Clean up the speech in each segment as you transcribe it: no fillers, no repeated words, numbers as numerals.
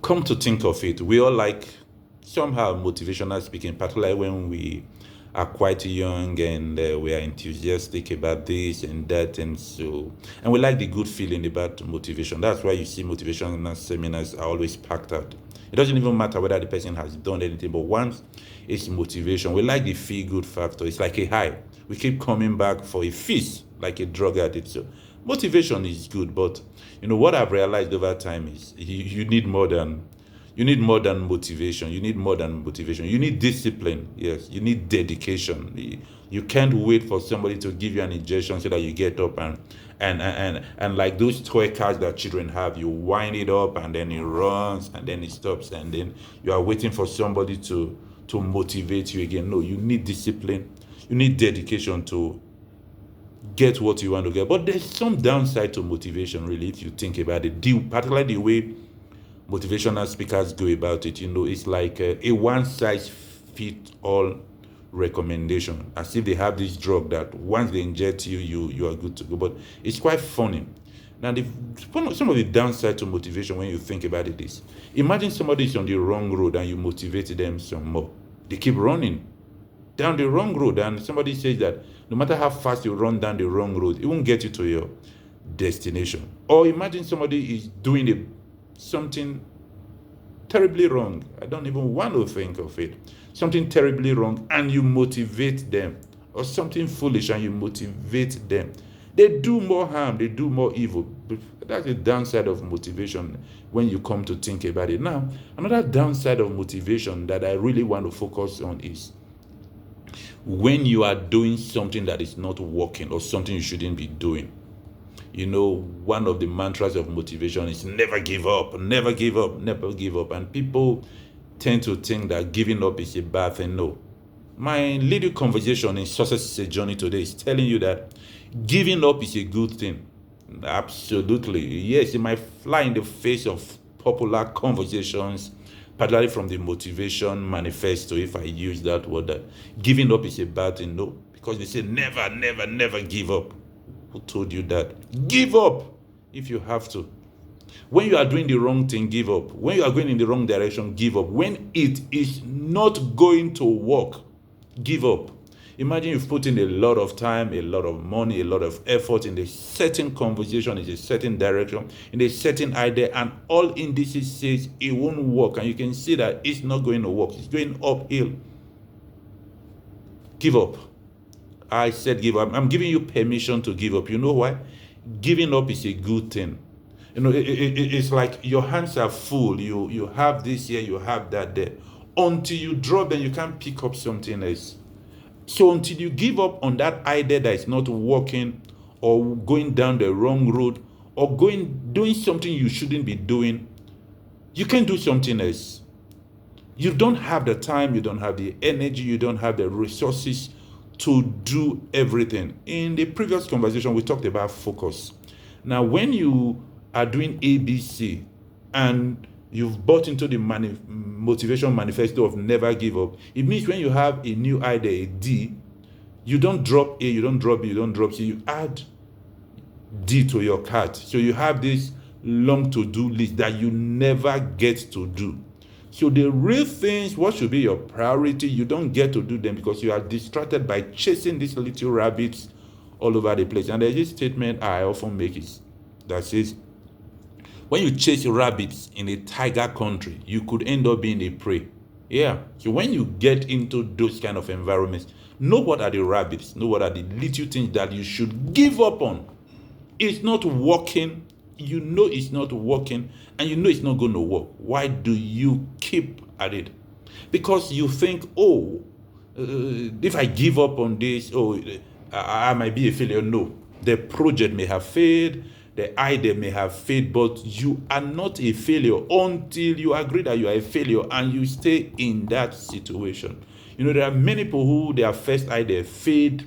come to think of it, we all like somehow motivational speaking, particularly when we are quite young and we are enthusiastic about this and that, and we like the good feeling about motivation. That's why you see motivational seminars are always packed out. It doesn't even matter whether the person has done anything, but once it's motivation, we like the feel good factor. It's like a high. We keep coming back for a feast, like a drug addict. So motivation is good, but what I've realized over time is you need more than motivation. You need more than motivation. You need discipline. Yes, you need dedication. You can't wait for somebody to give you an injection so that you get up and like those toy cars that children have, you wind it up and then it runs and then it stops and then you are waiting for somebody to motivate you again. No, you need discipline. You need dedication to get what you want to get. But there's some downside to motivation, really, if you think about it. Particularly the way motivational speakers go about it, it's like a one-size-fits-all recommendation, as if they have this drug that once they inject you are good to go. But it's quite funny. Now, some of the downside to motivation when you think about it is, imagine somebody is on the wrong road and you motivate them some more. They keep running down the wrong road, and somebody says that no matter how fast you run down the wrong road, it won't get you to your destination. Or imagine somebody is doing something terribly wrong. I don't even want to think of it. Something terribly wrong, and you motivate them. Or something foolish, and you motivate them. They do more harm, they do more evil. That's the downside of motivation when you come to think about it. Now, another downside of motivation that I really want to focus on is when you are doing something that is not working or something you shouldn't be doing. One of the mantras of motivation is never give up, never give up, never give up. And people tend to think that giving up is a bad thing. No. My little conversation in Success is a Journey today is telling you that giving up is a good thing. Absolutely. Yes, it might fly in the face of popular conversations, particularly from the motivation manifesto, if I use that word, that giving up is a bad thing. No, because they say never, never, never give up. Who told you that? Give up if you have to. When you are doing the wrong thing, give up. When you are going in the wrong direction, give up. When it is not going to work, give up. Imagine you've put in a lot of time, a lot of money, a lot of effort in a certain conversation, in a certain direction, in a certain idea, and all indices says it won't work, and you can see that it's not going to work. It's going uphill. Give up. I said give up. I'm giving you permission to give up. You know why? Giving up is a good thing. It's like your hands are full. You have this here, you have that there. Until you drop, then you can't pick up something else. So until you give up on that idea that is not working, or going down the wrong road, or doing something you shouldn't be doing, you can do something else. You don't have the time, you don't have the energy, you don't have the resources to do everything. In the previous conversation, we talked about focus. Now, when you are doing ABC and you've bought into the motivation manifesto of never give up, it means when you have a new idea, a D, you don't drop A, you don't drop B, you don't drop C, you add D to your cart. So you have this long to-do list that you never get to do. So the real things, what should be your priority, you don't get to do them because you are distracted by chasing these little rabbits all over the place. And there's this statement I often make that says, when you chase rabbits in a tiger country, you could end up being a prey. Yeah. So when you get into those kind of environments, know what are the rabbits, know what are the little things that you should give up on. It's not working. You know it's not working, and you know it's not going to work. Why do you keep at it? Because you think, if I give up on this, I might be a failure. No, the project may have failed, the idea may have failed, but you are not a failure until you agree that you are a failure and you stay in that situation. There are many people who their first idea failed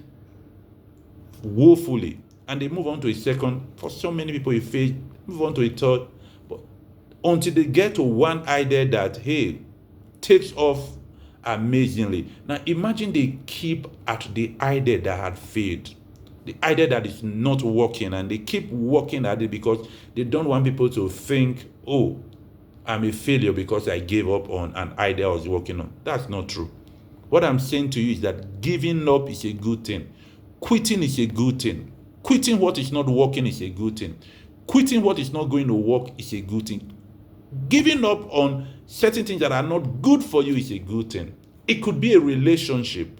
woefully, and they move on to a second. For so many people, it failed, move on to a third. But until they get to one idea that, takes off amazingly. Now, imagine they keep at the idea that had failed, the idea that is not working, and they keep working at it because they don't want people to think, I'm a failure because I gave up on an idea I was working on. That's not true. What I'm saying to you is that giving up is a good thing. Quitting is a good thing. Quitting what is not working is a good thing. Quitting what is not going to work is a good thing. Giving up on certain things that are not good for you is a good thing. It could be a relationship.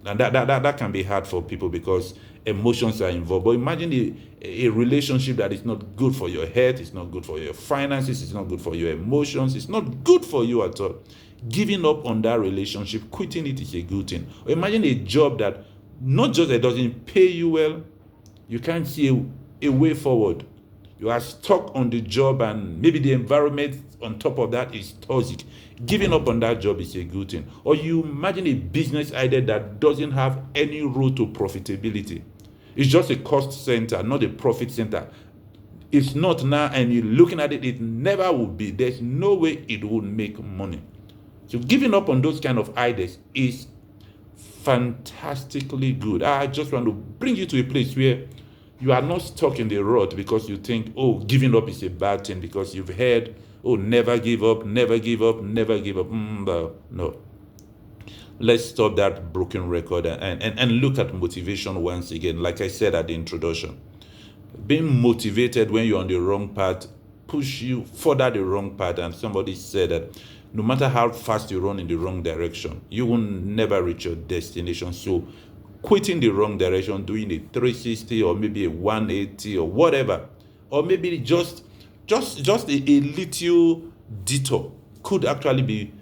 And that can be hard for people because emotions are involved. But imagine a relationship that is not good for your health, it's not good for your finances, it's not good for your emotions, it's not good for you at all. Giving up on that relationship, quitting it is a good thing. Or imagine a job that not just that doesn't pay you well, you can't see a way forward. You are stuck on the job and maybe the environment on top of that is toxic. Giving up on that job is a good thing. Or you imagine a business idea that doesn't have any road to profitability. It's just a cost center, not a profit center. It's not now, and you're looking at it, it never will be. There's no way it will make money. So giving up on those kind of ideas is fantastically good. I just want to bring you to a place where you are not stuck in the rut because you think, oh, giving up is a bad thing because you've heard, oh, never give up, never give up, never give up. No. Let's stop that broken record and look at motivation once again. Like I said at the introduction, being motivated when you're on the wrong path push you further the wrong path. And somebody said that no matter how fast you run in the wrong direction, you will never reach your destination. So quitting the wrong direction, doing a 360 or maybe a 180 or whatever, or maybe just a little detour could actually be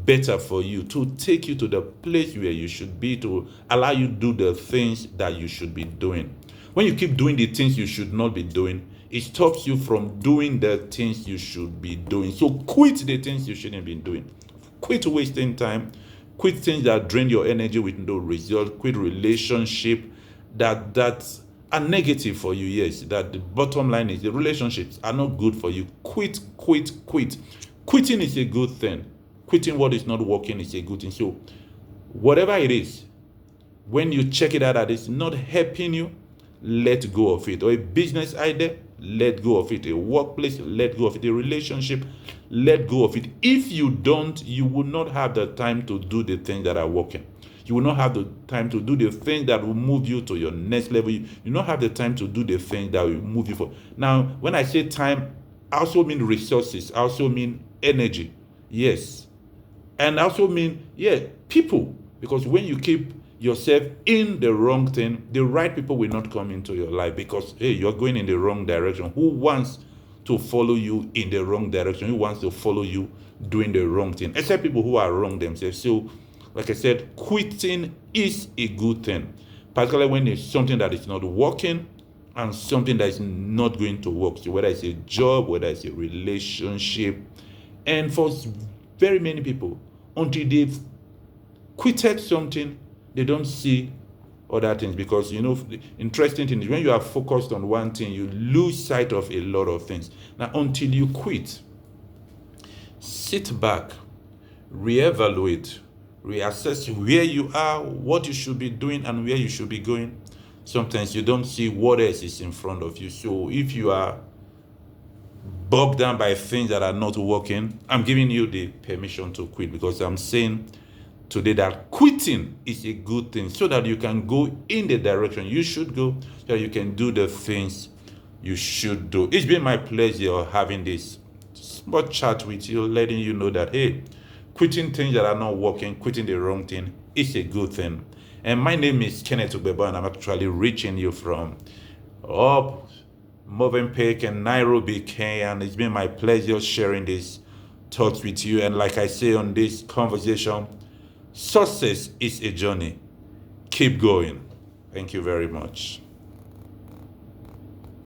better for you to take you to the place where you should be, to allow you to do the things that you should be doing. When you keep doing the things you should not be doing, it stops you from doing the things you should be doing. So quit the things you shouldn't be doing. Quit wasting time. Quit things that drain your energy with no result. Quit relationship that are negative for you. Yes, that the bottom line is the relationships are not good for you. Quit. Quitting is a good thing. Quitting what is not working is a good thing. So whatever it is, when you check it out that it's not helping you, let go of it. Or a business idea, let go of it. A workplace, let go of it. A relationship, let go of it. If you don't, you will not have the time to do the things that are working. You will not have the time to do the things that will move you to your next level. You will not have the time to do the things that will move you forward. Now, when I say time, I also mean resources. I also mean energy. Yes. And I also mean, people. Because when you keep yourself in the wrong thing, the right people will not come into your life because, hey, you're going in the wrong direction. Who wants to follow you in the wrong direction? Who wants to follow you doing the wrong thing? Except people who are wrong themselves. So, like I said, quitting is a good thing, particularly when it's something that is not working and something that is not going to work. So whether it's a job, whether it's a relationship, and for very many people, until they've quitted something, they don't see other things. Because the interesting thing is when you are focused on one thing, you lose sight of a lot of things. Now, until you quit, sit back, reevaluate, reassess where you are, what you should be doing, and where you should be going. Sometimes you don't see what else is in front of you. So if you are bogged down by things that are not working, I'm giving you the permission to quit, because I'm saying today that quitting is a good thing so that you can go in the direction you should go, so that you can do the things you should do. It's been my pleasure having this small chat with you, letting you know that, hey, quitting things that are not working, quitting the wrong thing is a good thing. And my name is Kenneth Ugbebo, and I'm actually reaching you from up Movenpick and Nairobi, Kenya. And it's been my pleasure sharing these thoughts with you. And like I say on this conversation, success is a journey. Keep going. Thank you very much.